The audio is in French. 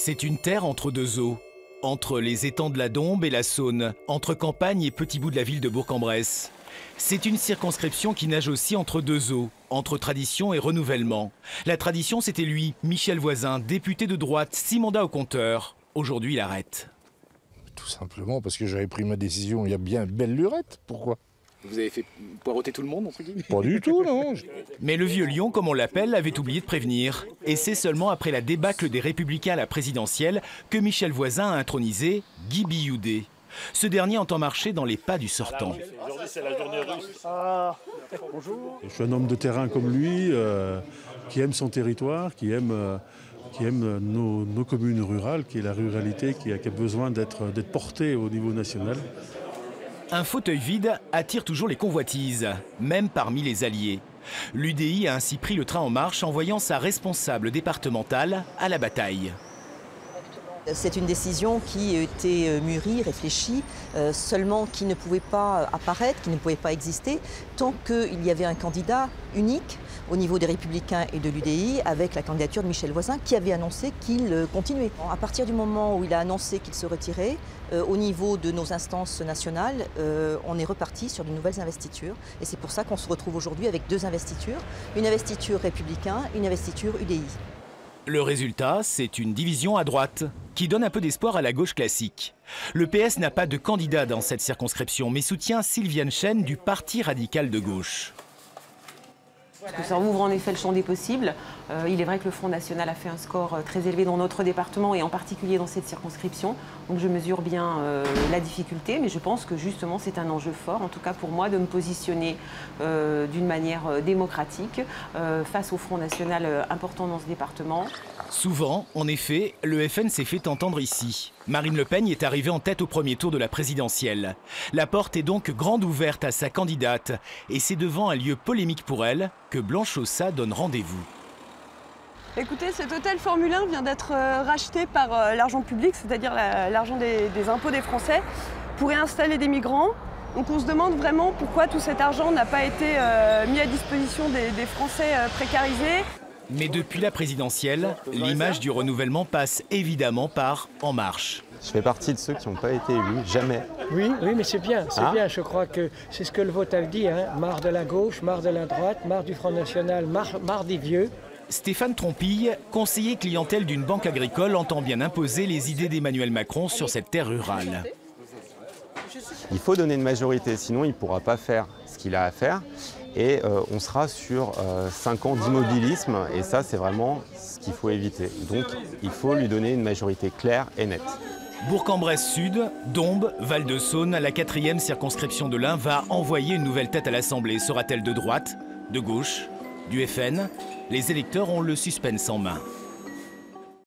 C'est une terre entre deux eaux, entre les étangs de la Dombes et la Saône, entre campagne et petit bout de la ville de Bourg-en-Bresse. C'est une circonscription qui nage aussi entre deux eaux, entre tradition et renouvellement. La tradition, c'était lui, Michel Voisin, député de droite, 6 mandats au compteur. Aujourd'hui, il arrête. Tout simplement parce que j'avais pris ma décision il y a bien belle lurette. Pourquoi? Vous avez fait poireauter tout le monde, entre guillemets? Pas du tout, non. Mais le vieux lion, comme on l'appelle, avait oublié de prévenir. Et c'est seulement après la débâcle des Républicains à la présidentielle que Michel Voisin a intronisé Guy Billoudé. Ce dernier entend marcher dans les pas du sortant. Aujourd'hui, c'est la journée russe. Bonjour. Je suis un homme de terrain comme lui, qui aime son territoire, qui aime nos communes rurales, qui est la ruralité, qui a besoin d'être portée au niveau national. Un fauteuil vide attire toujours les convoitises, même parmi les alliés. L'UDI a ainsi pris le train en marche, envoyant sa responsable départementale à la bataille. C'est une décision qui était mûrie, réfléchie, seulement qui ne pouvait pas apparaître, qui ne pouvait pas exister, tant qu'il y avait un candidat unique au niveau des Républicains et de l'UDI, avec la candidature de Michel Voisin, qui avait annoncé qu'il continuait. À partir du moment où il a annoncé qu'il se retirait, au niveau de nos instances nationales, on est reparti sur de nouvelles investitures. Et c'est pour ça qu'on se retrouve aujourd'hui avec deux investitures, une investiture républicain, une investiture UDI. Le résultat, c'est une division à droite, qui donne un peu d'espoir à la gauche classique. Le PS n'a pas de candidat dans cette circonscription, mais soutient Sylviane Chaine du Parti radical de gauche. Parce que ça ouvre en effet le champ des possibles. Il est vrai que le Front National a fait un score très élevé dans notre département et en particulier dans cette circonscription. Donc je mesure bien la difficulté, mais je pense que justement c'est un enjeu fort, en tout cas pour moi, de me positionner d'une manière démocratique face au Front National important dans ce département. Souvent, en effet, le FN s'est fait entendre ici. Marine Le Pen y est arrivée en tête au premier tour de la présidentielle. La porte est donc grande ouverte à sa candidate, et c'est devant un lieu polémique pour elle que Blanche Ossa donne rendez-vous. Écoutez, cet hôtel Formule 1 vient d'être racheté par l'argent public, c'est-à-dire l'argent des impôts des Français, pour y installer des migrants. Donc on se demande vraiment pourquoi tout cet argent n'a pas été mis à disposition des Français précarisés. Mais depuis la présidentielle, l'image du renouvellement passe évidemment par En Marche. Je fais partie de ceux qui n'ont pas été élus, jamais. Oui, mais c'est bien, bien. Je crois que c'est ce que le vote a dit, hein. Marre de la gauche, marre de la droite, marre du Front National, marre des vieux. Stéphane Trompille, conseiller clientèle d'une banque agricole, entend bien imposer les idées d'Emmanuel Macron sur cette terre rurale. Il faut donner une majorité, sinon il ne pourra pas faire ce qu'il a à faire. Et on sera sur 5 ans d'immobilisme, et ça c'est vraiment ce qu'il faut éviter. Donc il faut lui donner une majorité claire et nette. Bourg-en-Bresse Sud, Dombes, Val-de-Saône, la 4e circonscription de l'Ain va envoyer une nouvelle tête à l'Assemblée. Sera-t-elle de droite, de gauche, du FN? Les électeurs ont le suspense en main.